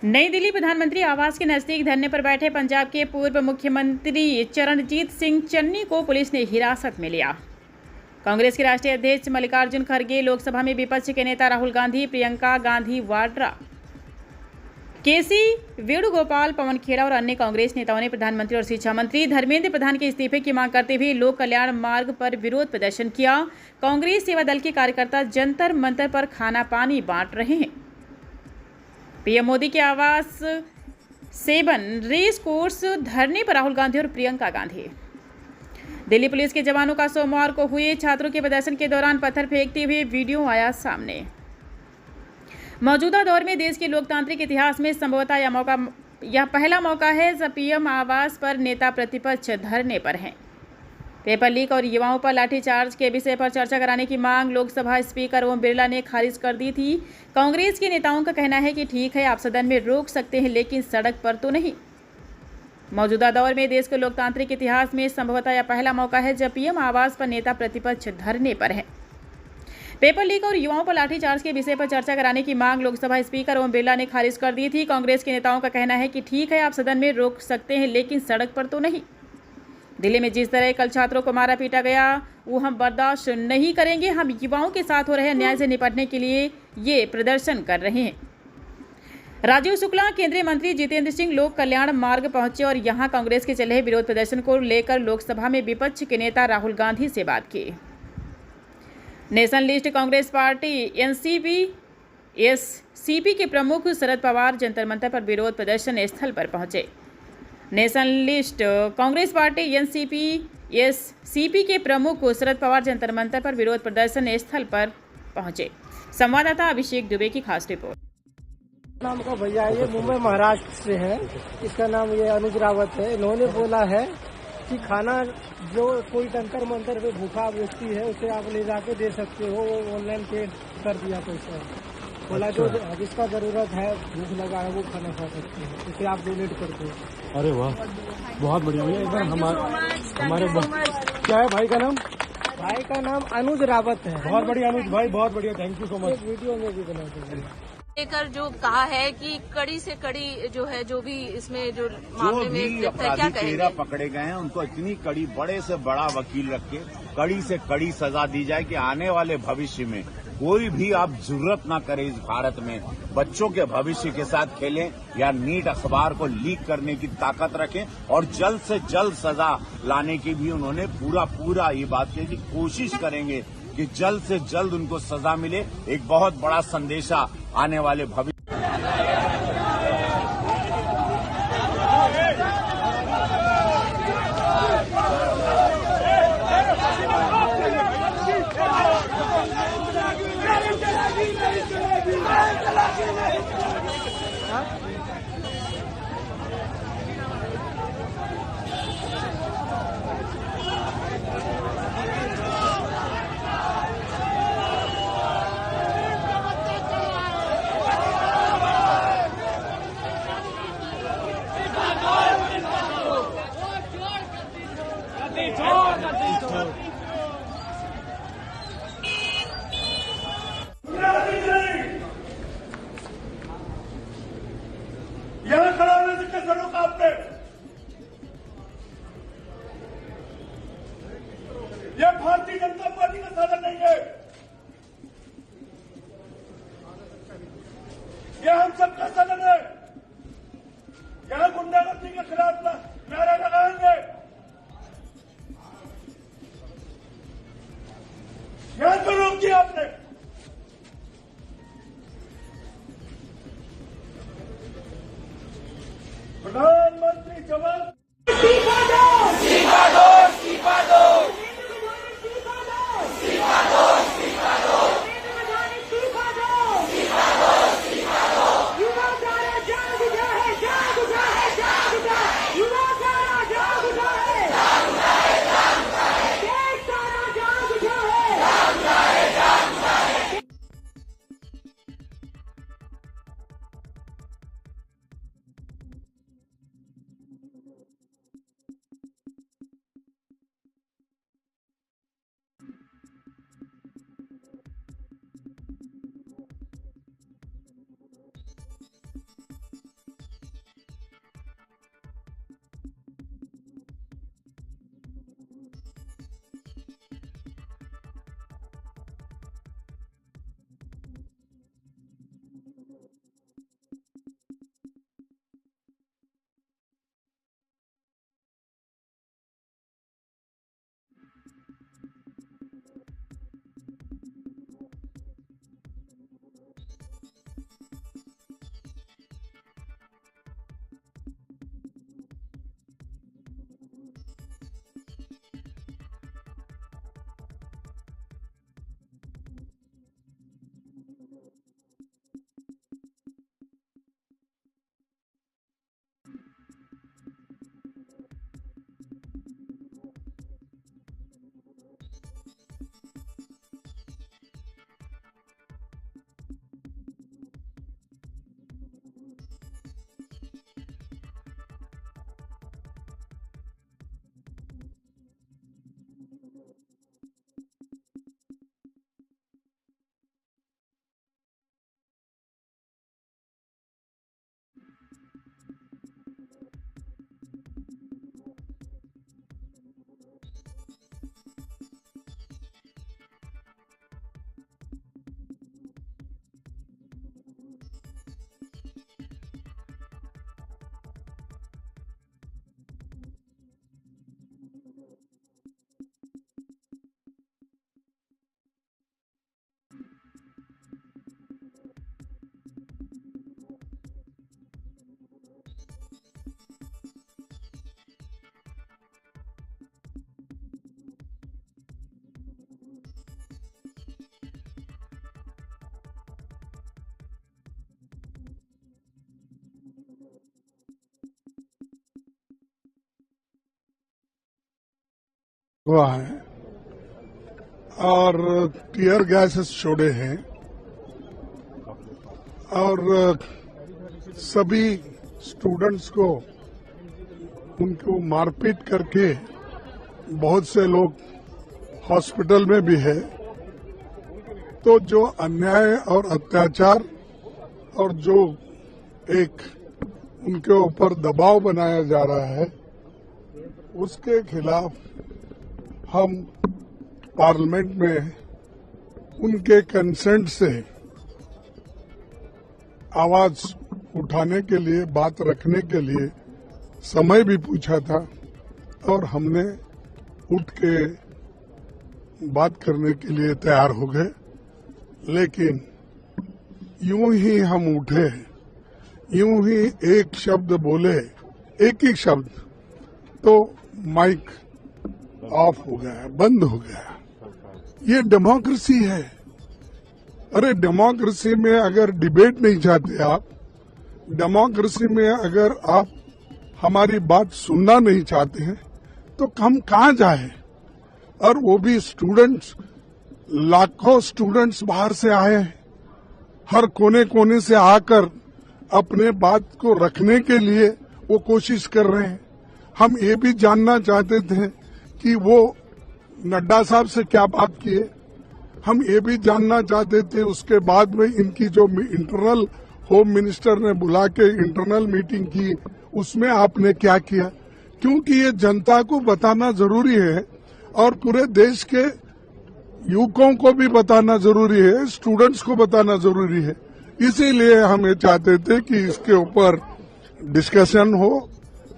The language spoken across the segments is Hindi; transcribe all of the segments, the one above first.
नई दिल्ली प्रधानमंत्री आवास के नजदीक धरने पर बैठे पंजाब के पूर्व मुख्यमंत्री चरणजीत सिंह चन्नी को पुलिस ने हिरासत में लिया। कांग्रेस के राष्ट्रीय अध्यक्ष मल्लिकार्जुन खड़गे, लोकसभा में विपक्ष के नेता राहुल गांधी, प्रियंका गांधी वाड्रा, केसी वेणुगोपाल, पवन खेड़ा और अन्य कांग्रेस नेताओं ने प्रधानमंत्री और शिक्षा मंत्री धर्मेंद्र प्रधान के इस्तीफे की मांग करते हुए लोक कल्याण मार्ग पर विरोध प्रदर्शन किया। कांग्रेस सेवा दल के कार्यकर्ता जंतर मंतर पर खाना पानी बांट रहे हैं। पीएम मोदी के आवास 7 रेस कोर्स धरने पर राहुल गांधी और प्रियंका गांधी। दिल्ली पुलिस के जवानों का सोमवार को हुए छात्रों के प्रदर्शन के दौरान पत्थर फेंकते हुए वीडियो आया सामने। मौजूदा दौर में देश के लोकतांत्रिक इतिहास में संभवतः यह पहला मौका है जब पीएम आवास पर नेता प्रतिपक्ष धरने पर हैं। पेपर लीक और युवाओं पर लाठीचार्ज के विषय पर चर्चा कराने की मांग लोकसभा स्पीकर ओम बिरला ने खारिज कर दी थी। कांग्रेस के नेताओं का कहना है कि ठीक है, आप सदन में रोक सकते हैं, लेकिन सड़क पर तो नहीं। मौजूदा दौर में देश के लोकतांत्रिक इतिहास में संभवतः यह पहला मौका है जब पीएम आवास पर नेता प्रतिपक्ष धरने पर हैं। पेपर लीक और युवाओं पर लाठीचार्ज के विषय पर चर्चा कराने की मांग लोकसभा स्पीकर ओम बिरला ने खारिज कर दी थी। कांग्रेस के नेताओं का कहना है कि ठीक है, आप सदन में रोक सकते हैं, लेकिन सड़क पर तो नहीं। दिल्ली में जिस तरह कल छात्रों को मारा पीटा गया, वो हम बर्दाश्त नहीं करेंगे। हम युवाओं के साथ हो रहे अन्याय से निपटने के लिए ये प्रदर्शन कर रहे हैं। राजीव शुक्ला, केंद्रीय मंत्री जितेंद्र सिंह लोक कल्याण मार्ग पहुंचे और यहां कांग्रेस के चले विरोध प्रदर्शन को लेकर लोकसभा में विपक्ष के नेता राहुल गांधी से बात की। नेशनलिस्ट कांग्रेस पार्टी एनसीपी के प्रमुख शरद पवार जंतर मंतर पर विरोध प्रदर्शन स्थल पर पहुंचे। नेशनलिस्ट कांग्रेस पार्टी एनसीपी के प्रमुख शरद पवार जंतर मंतर पर विरोध प्रदर्शन स्थल पर पहुंचे। संवाददाता अभिषेक दुबे की खास रिपोर्ट। नाम का भैया, ये मुंबई महाराष्ट्र से है। इसका नाम ये अनुज रावत है। इन्होंने बोला है कि खाना जो कोई जंतर मंतर पे भूखा व्यक्ति है उसे आप ले जाके दे सकते हो। वो ऑनलाइन पे कर दिया पैसा। बोला जो जिसका जरूरत है, भूख लगा है, वो खाना खा सकते हैं, उसे आप डोनेट करते हो। अरे वाह, बहुत बढ़िया भैया। एकदम हमारे क्या है भाई का नाम? भाई का नाम अनुज रावत है। बहुत बढ़िया अनुज भाई, बहुत बढ़िया, thank you so much. Video में भी बनाते हैं। लेकर जो कहा है कि कड़ी से कड़ी जो है, जो भी इसमें जो मामले में क्या कहेंगे? पकड़े गए हैं उनको इतनी कड़ी, बड़े से बड़ा वकील रख के कड़ी से कड़ी सजा दी जाए कि आने वाले भविष्य में कोई भी आप जरूरत ना करे इस भारत में बच्चों के भविष्य के साथ खेलें या नीट अखबार को लीक करने की ताकत रखें। और जल्द से जल्द सजा लाने की भी उन्होंने पूरा ये बात की कि कोशिश करेंगे कि जल्द से जल्द उनको सजा मिले। एक बहुत बड़ा संदेशा आने वाले भविष्य यहाँ खड़ा होने से कैसे रोका आपने? यह भारतीय जनता पार्टी का साधन नहीं है, यह हम सबका साधन है। यहाँ गुंडागर्दी के खिलाफ नारा लगाएंगे। यहाँ क्यों रोक दिया आपने? प्रधानमंत्री जवाब हुआ है और टीयर गैसेस छोड़े हैं और सभी स्टूडेंट्स को उनको मारपीट करके बहुत से लोग हॉस्पिटल में भी है। तो जो अन्याय और अत्याचार और जो एक उनके ऊपर दबाव बनाया जा रहा है उसके खिलाफ हम पार्लियामेंट में उनके कंसेंट से आवाज उठाने के लिए, बात रखने के लिए समय भी पूछा था और हमने उठ के बात करने के लिए तैयार हो गए। लेकिन यूं ही हम उठे, यूं ही एक शब्द बोले, एक ही शब्द, तो माइक ऑफ हो गया, बंद हो गया। ये डेमोक्रेसी है। अरे डेमोक्रेसी में अगर डिबेट नहीं चाहते आप, डेमोक्रेसी में अगर आप हमारी बात सुनना नहीं चाहते हैं तो हम कहाँ जाए? और वो भी स्टूडेंट्स, लाखों स्टूडेंट्स बाहर से आए हैं, हर कोने कोने से आकर अपने बात को रखने के लिए वो कोशिश कर रहे हैं। हम ये भी जानना चाहते थे कि वो नड्डा साहब से क्या बात किए, हम ये भी जानना चाहते थे उसके बाद में इनकी जो इंटरनल होम मिनिस्टर ने बुला के इंटरनल मीटिंग की उसमें आपने क्या किया, क्योंकि ये जनता को बताना जरूरी है और पूरे देश के युवकों को भी बताना जरूरी है, स्टूडेंट्स को बताना जरूरी है। इसीलिए हम ये चाहते थे कि इसके ऊपर डिस्कशन हो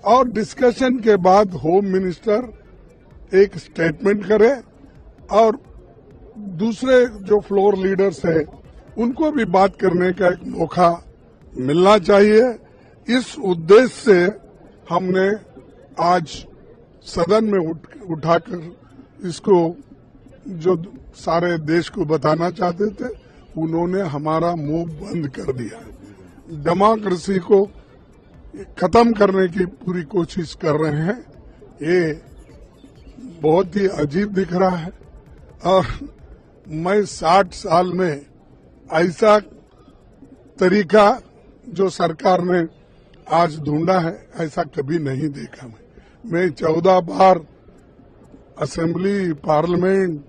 और डिस्कशन के बाद होम मिनिस्टर एक स्टेटमेंट करे और दूसरे जो फ्लोर लीडर्स हैं उनको भी बात करने का एक मौका मिलना चाहिए। इस उद्देश्य से हमने आज सदन में उठाकर इसको जो सारे देश को बताना चाहते थे उन्होंने हमारा मुंह बंद कर दिया। डेमोक्रेसी को खत्म करने की पूरी कोशिश कर रहे हैं। ये बहुत ही अजीब दिख रहा है और मैं 60 साल में ऐसा तरीका जो सरकार ने आज ढूंढा है ऐसा कभी नहीं देखा। मैं 14 बार असेंबली, पार्लियामेंट,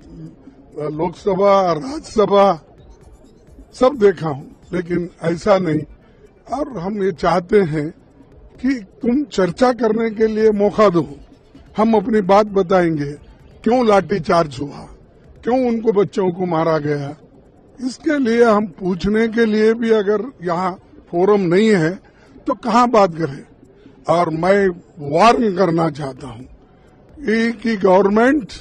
लोकसभा, राज्यसभा सब देखा हूं, लेकिन ऐसा नहीं। और हम ये चाहते हैं कि तुम चर्चा करने के लिए मौका दो, हम अपनी बात बताएंगे, क्यों लाठीचार्ज हुआ, क्यों उनको बच्चों को मारा गया। इसके लिए हम पूछने के लिए भी अगर यहाँ फोरम नहीं है तो कहाँ बात करें। और मैं वार्न करना चाहता हूँ कि गवर्नमेंट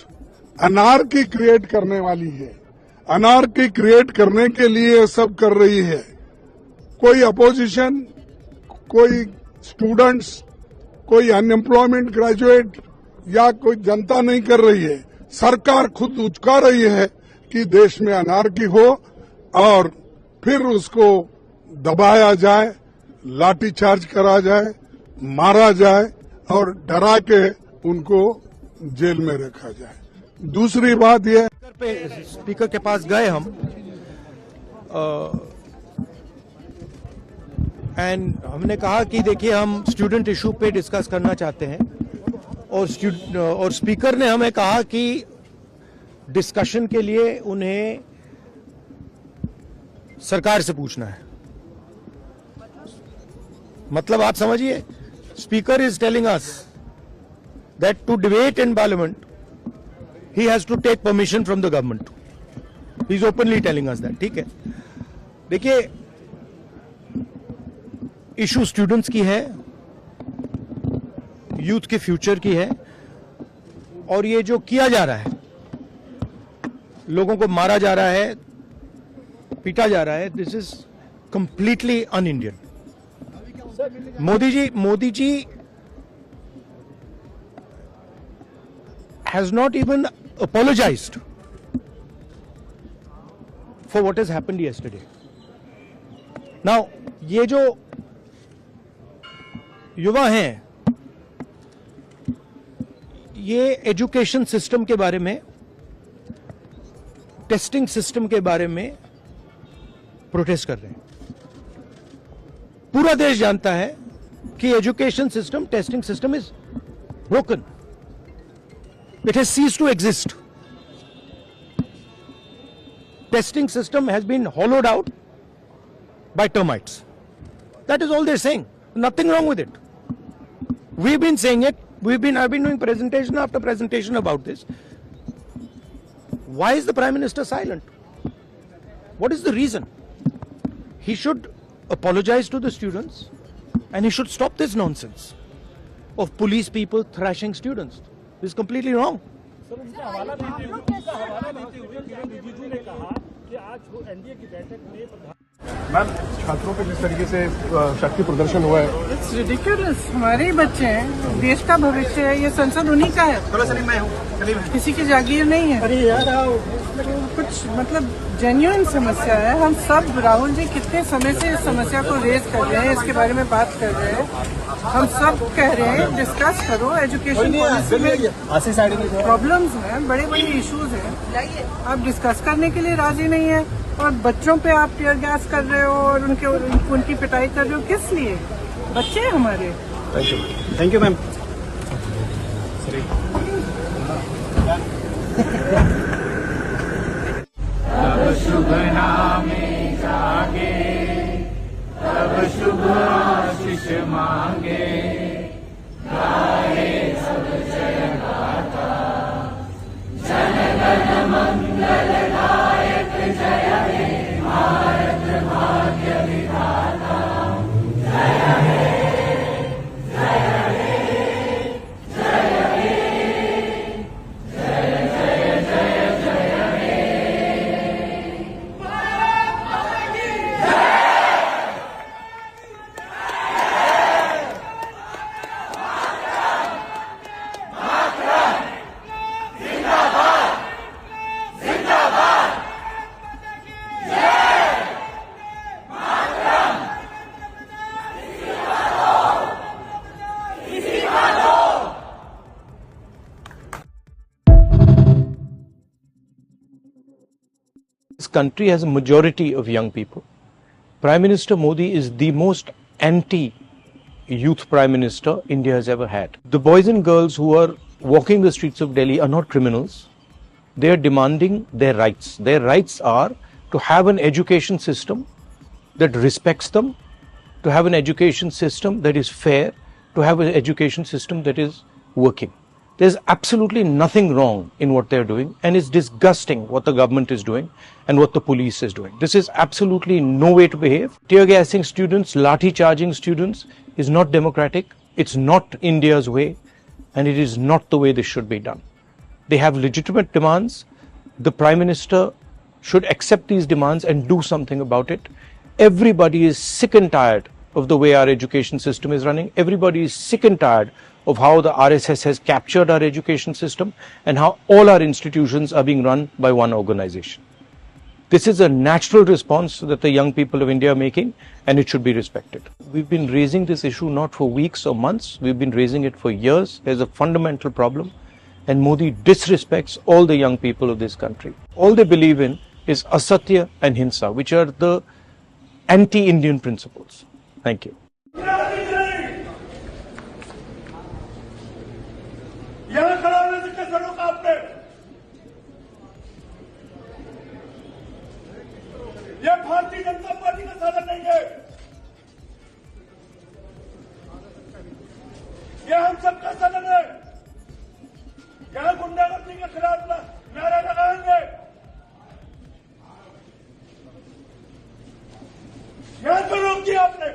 अनार्की क्रिएट करने वाली है, अनार्की क्रिएट करने के लिए सब कर रही है। कोई अपोजिशन, कोई स्टूडेंट्स, कोई अनएम्प्लॉयमेंट ग्रेजुएट या कोई जनता नहीं कर रही है, सरकार खुद उचका रही है कि देश में अनार्की हो और फिर उसको दबाया जाए, लाठीचार्ज करा जाए, मारा जाए और डरा के उनको जेल में रखा जाए। दूसरी बात यह, स्पीकर के पास गए हम एंड हमने कहा कि देखिए हम स्टूडेंट इशू पे डिस्कस करना चाहते हैं और स्पीकर ने हमें कहा कि डिस्कशन के लिए उन्हें सरकार से पूछना है। मतलब आप समझिए, speaker is telling us that to debate in parliament he has to take permission from the government. He is openly telling us that. ठीक है, देखिए इशू स्टूडेंट्स की है, यूथ के फ्यूचर की है और ये जो किया जा रहा है, लोगों को मारा जा रहा है, पीटा जा रहा है, this is completely un Indian. Modi ji has not even apologized for what has happened yesterday. Now, ये जो युवा हैं, ये एजुकेशन सिस्टम के बारे में, टेस्टिंग सिस्टम के बारे में प्रोटेस्ट कर रहे हैं। पूरा देश जानता है कि education system, testing system is broken. It has ceased to exist. Testing system has been hollowed out by termites. That is all they're saying. Nothing wrong with it. We've been saying it. I've been doing presentation after presentation about this. Why is the Prime Minister silent? What is the reason? He should apologize to the students and he should stop this nonsense of police people thrashing students. This is completely wrong. Sir, उनका हवाला देते हुए किरण रिजिजू ने कहा कि आज एनडीए की बैठक में मैम, छात्रों पे जिस तरीके से शक्ति प्रदर्शन हुआ है, इट्स रिडिकुलस. हमारे ही बच्चे हैं, देश का भविष्य है, ये संसद उन्हीं का है. किसी की जागीर नहीं है. अरे यार कुछ मतलब जेन्युइन समस्या है. हम सब, राहुल जी कितने समय से इस समस्या को रेज कर रहे हैं, इसके बारे में बात कर रहे हैं. हम सब कह रहे हैं डिस्कस करो. एजुकेशन पॉलिसी में प्रॉब्लम्स हैं, बड़े बड़े इश्यूज हैं. आप डिस्कस करने के लिए राजी नहीं है और बच्चों पे आप टीयर गैस कर रहे हो और उनकी पिटाई कर रहे हो. किस लिए? बच्चे हैं हमारे. Thank you ma'am. तब शुभ नामे जागे, तब शुभ आशीष मांगे, गाए सब जय गाथा, जन गण मंगल दायक जय हे, भारत भाग्य विधाता, जय हे, जय हे, जय हे, जय जय जय जय हे. This country has a majority of young people. Prime Minister Modi is the most anti-youth Prime Minister India has ever had. The boys and girls who are walking the streets of Delhi are not criminals. They are demanding their rights. Their rights are to have an education system that respects them, to have an education system that is fair, to have an education system that is working. There's absolutely nothing wrong in what they're doing, and it's disgusting what the government is doing and what the police is doing. This is absolutely no way to behave. Tear gassing students, lathi charging students is not democratic. It's not India's way, and it is not the way this should be done. They have legitimate demands. The Prime Minister should accept these demands and do something about it. Everybody is sick and tired of the way our education system is running. Everybody is sick and tired of how the RSS has captured our education system and how all our institutions are being run by one organization. This is a natural response that the young people of India are making, and it should be respected. We've been raising this issue not for weeks or months. We've been raising it for years. There's a fundamental problem, and Modi disrespects all the young people of this country. All they believe in is asatya and hinsa, which are the anti-Indian principles. Thank you. यहाँ खड़ा होने से कैसे रोका आपने? ये भारतीय जनता पार्टी का साधन नहीं है. यह हम सबका साधन है. यहाँ गुंडागर्दी के खिलाफ नारा लगाएंगे. यहाँ तो रोक दिया आपने.